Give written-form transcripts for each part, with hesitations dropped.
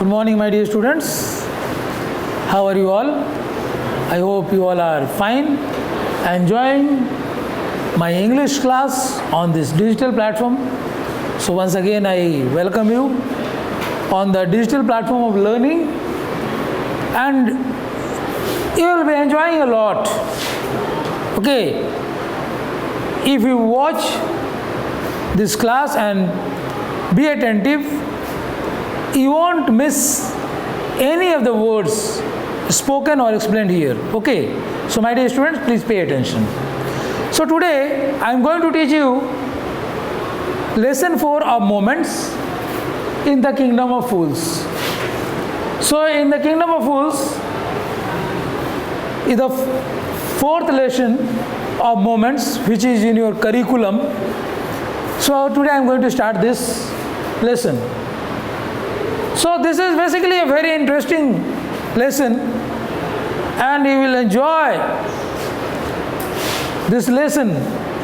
Good morning, my dear students. How are you all? I hope you all are fine, enjoying my English class on this digital platform. So once again, I welcome you on the digital platform of learning, and you will be enjoying a lot. Okay, if you watch this class and be attentive, you won't miss any of the words spoken or explained here. Okay, so my dear students, please pay attention. So today I am going to teach you lesson 4 of moments in the kingdom of fools. So in the kingdom of fools is the fourth lesson of moments which is in your curriculum. So today I am going to start this lesson. So this is basically a very interesting lesson, and you will enjoy this lesson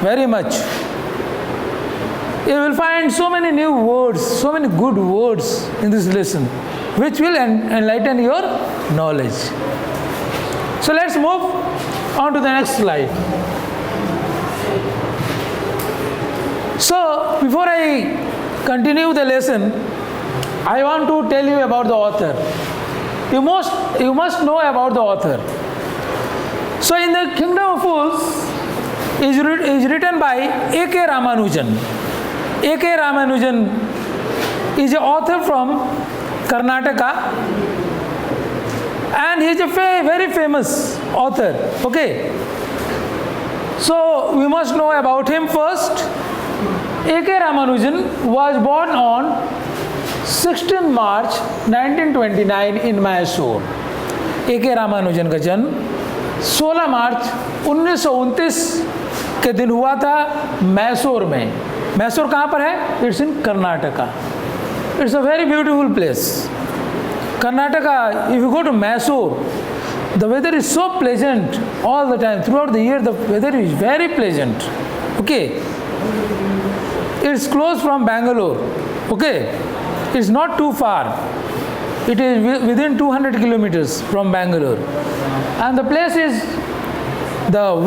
very much. You will find so many new words, so many good words in this lesson, which will enlighten your knowledge. So let's move on to the next slide. So before I continue the lesson, I want to tell you about the author. You must know about the author. So in the Kingdom of Fools is written by A.K. Ramanujan. A.K. Ramanujan is an author from Karnataka, and he is a very famous author. Okay. So we must know about him first. A.K. Ramanujan was born on 16 March 1929 in Mysore. A.K. Ramanujan का जन्म 16 मार्च 1929 के दिन हुआ था मैसूर में. मैसूर कहाँ पर है? It's in Karnataka. It's a very beautiful place. Karnataka, if you go to Mysore, the weather is so pleasant all the time. Throughout the year, the weather is very pleasant. Okay. It's close from Bangalore. Okay. It's not too far. It is within 200 kilometers from Bangalore. And the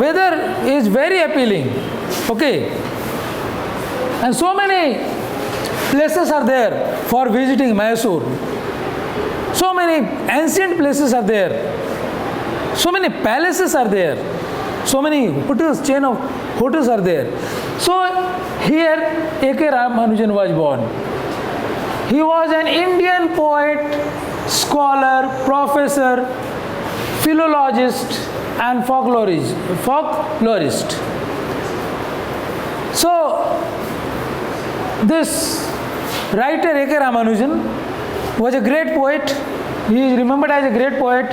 weather is very appealing. Okay. And so many places are there for visiting Mysore. So many ancient places are there. So many palaces are there. So many hotels, chain of hotels are there. So here A.K. Ramanujan was born. He was an Indian poet, scholar, professor, philologist, and folklorist. So, this writer A.K. Ramanujan was a great poet. He is remembered as a great poet,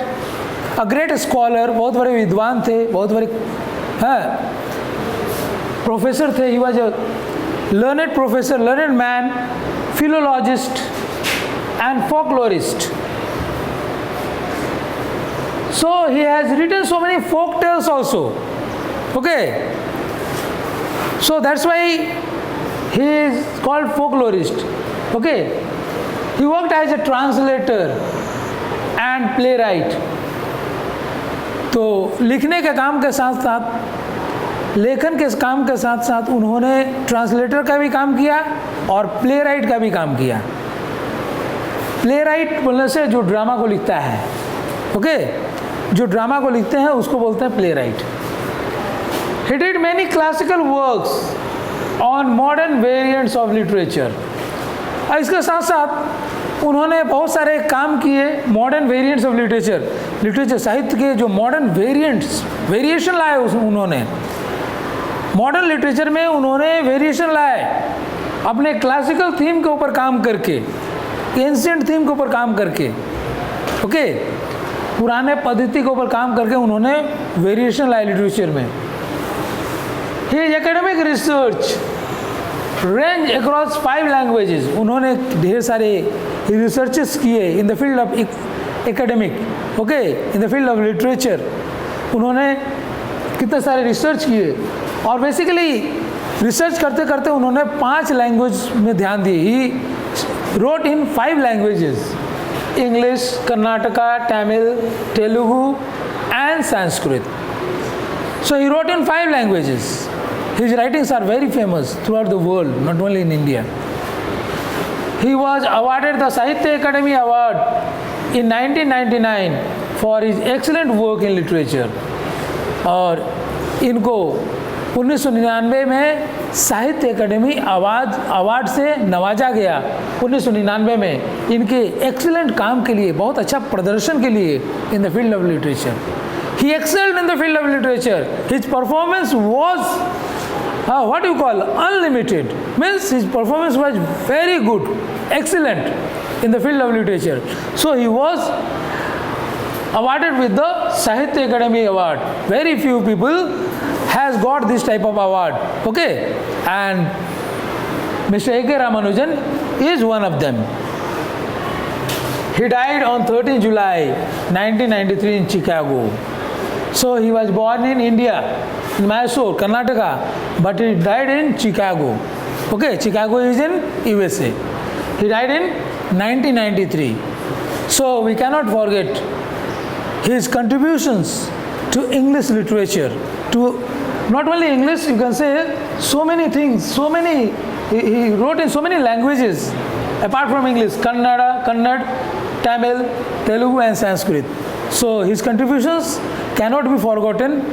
a great scholar. बहुत बड़े विद्वान थे, बहुत बड़े professor थे. He was a learned professor, learned man, philologist and folklorist. So he has written so many folk tales also. Okay. So that's why he is called folklorist. Okay. He worked as a translator and playwright. तो लिखने के काम के साथ साथ, लेखन के काम के साथ साथ उन्होंने ट्रांसलेटर का भी काम किया और प्ले राइट का भी काम किया. प्ले राइट बोलने से जो ड्रामा को लिखता है. ओके. जो ड्रामा को लिखते हैं उसको बोलते हैं play right. He did many classical works on modern variants of literature. और इसके साथ साथ उन्होंने बहुत सारे काम किए मॉडर्न वेरिएंट्स ऑफ लिटरेचर साहित्य के जो मॉडर्न वेरिएशन लाए उन्होंने. मॉडर्न लिटरेचर में उन्होंने वेरिएशन लाए अपने क्लासिकल थीम के ऊपर काम करके, एंशिएंट थीम के ऊपर काम करके. ओके. पुराने पद्धति के ऊपर काम करके उन्होंने वेरिएशन लाए लिटरेचर में. His academic research range across 5 languages. उन्होंने ढेर सारे रिसर्चेस किए in the field of academic. Okay. In the field of literature उन्होंने कितने सारे रिसर्च किए, और बेसिकली रिसर्च करते करते उन्होंने 5 लैंग्वेज में ध्यान दिए. ही wrote in 5 languages. English, Karnataka, Tamil, Telugu and Sanskrit. So he wrote in 5 languages. His writings are very famous throughout the world, not only in India. He was awarded the Sahitya Akademi Award in 1999 for his excellent work in literature. और इनको 1999 में साहित्य academy award से नवाजा गया। 1999 में इनके excellent काम के लिए, बहुत अच्छा प्रदर्शन के लिए in the field of literature. He excelled in the field of literature. His performance was what you call unlimited, means his performance was very good, excellent in the field of literature. So he was awarded with the Sahitya Akademi Award. Very few people has got this type of award, okay, and Mr. A.K. Ramanujan is one of them. He died on 13 July 1993 in Chicago. So he was born in India, in Mysore, Karnataka, but he died in Chicago. Okay, Chicago is in USA. He died in 1993. So we cannot forget his contributions to English literature, to not only English, you can say so many things, he wrote in so many languages apart from English, Kannada, Tamil, Telugu and Sanskrit. So his contributions cannot be forgotten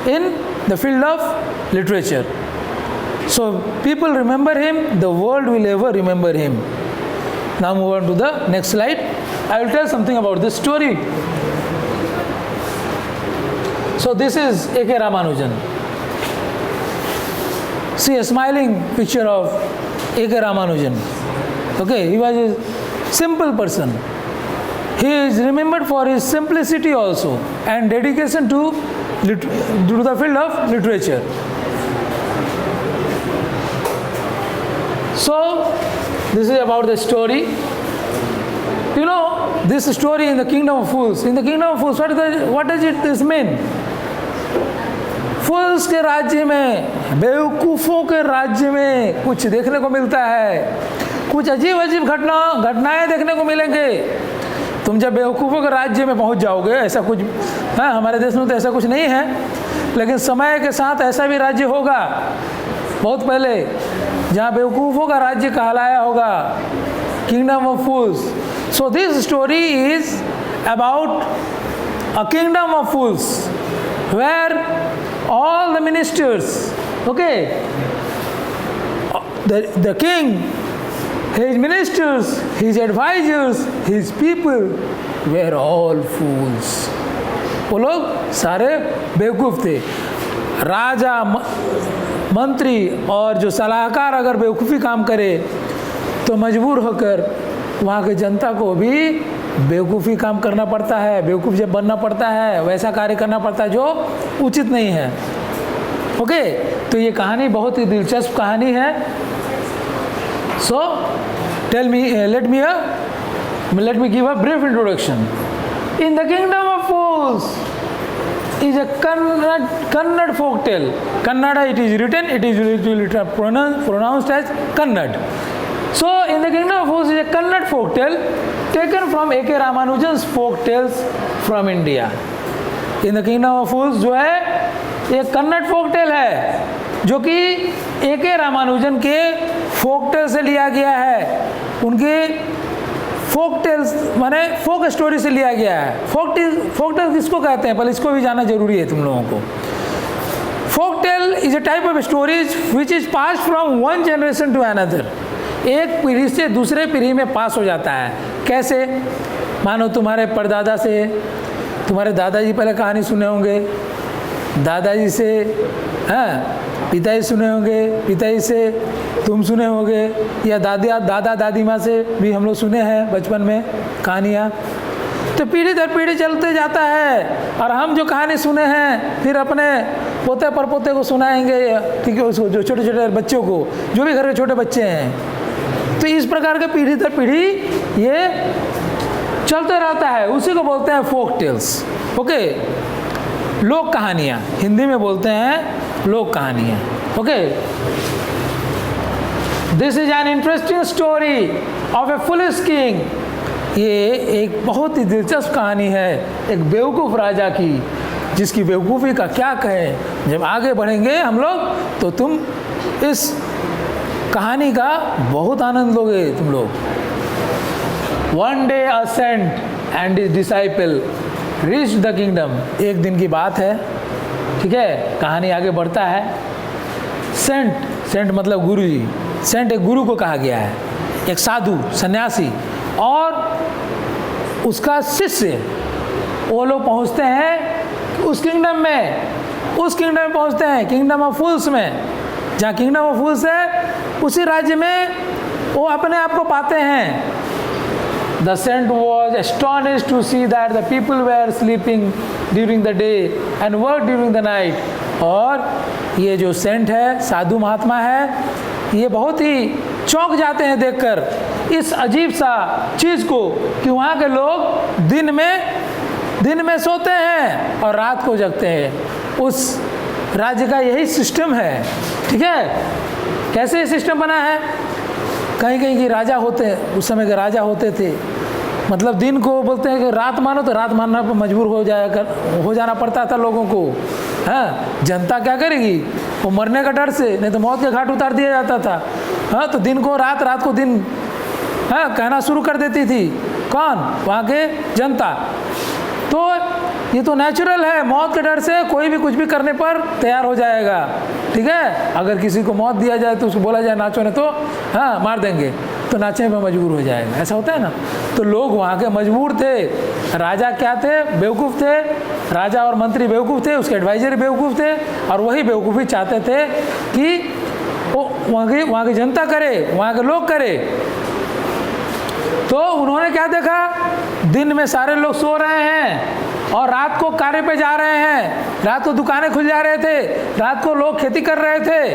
in the field of literature. So people remember him, the world will ever remember him. Now move on to the next slide. I will tell something about this story. So this is A.K. Ramanujan. See a smiling picture of A.K. Ramanujan. Okay, he was a simple person. He is remembered for his simplicity also and dedication to the field of literature. So this is about the story. You know, this story in the Kingdom of Fools. In the Kingdom of Fools, what does this mean? फूल्स के राज्य में, बेवकूफ़ों के राज्य में कुछ देखने को मिलता है, कुछ अजीब अजीब घटनाएं देखने को मिलेंगे। तुम जब बेवकूफ़ों के राज्य में पहुंच जाओगे, ऐसा कुछ हमारे देश में तो ऐसा कुछ नहीं है, लेकिन समय के साथ ऐसा भी राज्य होगा बहुत पहले, जहाँ बेवकूफ़ों का राज्य कहलाया होगा, kingdom of fools. So this story is about a kingdom of fools where all the ministers, okay, the king, his ministers, his advisors, his people were all fools. वो लोग सारे बेवकूफ़ थे। राजा, मंत्री और जो सलाहकार अगर बेवकूफ़ी काम करे तो मजबूर होकर वहाँ की जनता को भी बेवकूफ़ी काम करना पड़ता है, बेवकूफ़ जब बनना पड़ता है, वैसा कार्य करना पड़ता है जो उचित नहीं है। ओके, तो ये कहानी बहुत ही दिलचस्प कहानी है। So let me give a brief introduction. In the kingdom of fools is a Kannada folk tale. Kannada it is written, it is pronounced as Kannad. So in the Kingdom of Fools is a Kannada folk tale taken from A.K. Ramanujan's folk tales from India. In the Kingdom of Fools जो है एक Kannada folk tale है जो कि A.K. Ramanujan के folk tale से लिया गया है। उनके फोक टेल्स माने फोक स्टोरी से लिया गया है। फोक टेल किसको कहते हैं, पहले इसको भी जानना जरूरी है तुम लोगों को। Folk tale is a type of stories which is pass from one generation to another. एक पीढ़ी से दूसरे पीढ़ी में पास हो जाता है। कैसे? मानो तुम्हारे परदादा से तुम्हारे दादाजी पहले कहानी सुने होंगे, दादाजी से पिताजी सुने होंगे, पिताजी से तुम सुने होंगे, या दादा दादी माँ से भी हम लोग सुने हैं बचपन में कहानियाँ। तो पीढ़ी दर पीढ़ी चलते जाता है और हम जो कहानी सुने हैं फिर अपने पोते परपोते को सुनाएंगे, ठीक है, उसको जो छोटे छोटे बच्चों को, जो भी घर के छोटे बच्चे हैं। तो इस प्रकार के पीढ़ी दर पीढ़ी ये चलते रहता है, उसी को बोलते हैं फोक टेल्स। ओके, लोक कहानियाँ हिंदी में बोलते हैं लोक कहानियाँ। Okay, this is an interesting story of A foolish king ये एक बहुत ही दिलचस्प कहानी है एक बेवकूफ़ राजा की, जिसकी बेवकूफ़ी का क्या कहें। जब आगे बढ़ेंगे हम लोग तो तुम इस कहानी का बहुत आनंद लोगे तुम लोग। One day a saint and his disciple reach the kingdom. एक दिन की बात है, ठीक है, कहानी आगे बढ़ता है। सेंट मतलब गुरु जी। सेंट एक गुरु को कहा गया है, एक साधु सन्यासी और उसका शिष्य, वो लोग पहुंचते हैं उस किंगडम में। उस किंगडम में पहुंचते हैं, किंगडम ऑफ फूल्स में। जहाँ किंगडम ऑफ फूल्स है उसी राज्य में वो अपने आप को पाते हैं। The saint was astonished to see that the people were sleeping during the day and worked during the night. और ये जो सेंट है, साधु महात्मा है, ये बहुत ही चौंक जाते हैं देखकर इस अजीब सा चीज़ को कि वहाँ के लोग दिन में सोते हैं और रात को जगते हैं। उस राज्य का यही सिस्टम है, ठीक है। कैसे ये सिस्टम बना है? कहीं कहीं की राजा होते हैं, उस समय के राजा होते थे, मतलब दिन को बोलते हैं कि रात मानो तो रात मानना पर मजबूर हो जाना पड़ता था लोगों को। हाँ, जनता क्या करेगी? वो मरने का डर से, नहीं तो मौत के घाट उतार दिया जाता था। हाँ, तो दिन को रात, रात को दिन, हाँ, कहना शुरू कर देती थी। कौन? वहाँ के जनता। तो ये तो नेचुरल है, मौत के डर से कोई भी कुछ भी करने पर तैयार हो जाएगा, ठीक है। अगर किसी को मौत दिया जाए तो उसको बोला जाए नाचो, नहीं तो हाँ मार देंगे, तो नाचने में मजबूर हो जाएगा, ऐसा होता है ना। तो लोग वहाँ के मजबूर थे। राजा क्या थे? बेवकूफ़ थे। राजा और मंत्री बेवकूफ़ थे, उसके एडवाइजर बेवकूफ़ थे, और वही बेवकूफ़ी चाहते थे कि वो वहाँ की जनता करे, वहाँ के लोग करे। तो उन्होंने क्या देखा? दिन में सारे लोग सो रहे हैं और रात को कार्य पे जा रहे हैं। रात को दुकानें खुल जा रहे थे, रात को लोग खेती कर रहे थे,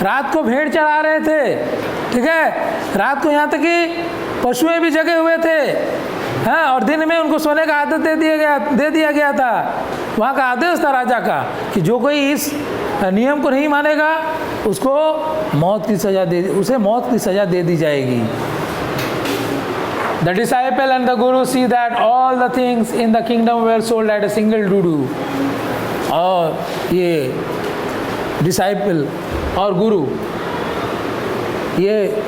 रात को भेड़ चढ़ा रहे थे, ठीक है। रात को यहाँ तक कि पशुएं भी जगे हुए थे, हाँ, और दिन में उनको सोने का आदत दे दिया गया था। वहाँ का आदेश था राजा का कि जो कोई इस नियम को नहीं मानेगा उसे मौत की सज़ा दे दी जाएगी। The disciple and the guru see that all the things in the kingdom were sold at a single dudu. और ये डिसाइपल और गुरु ये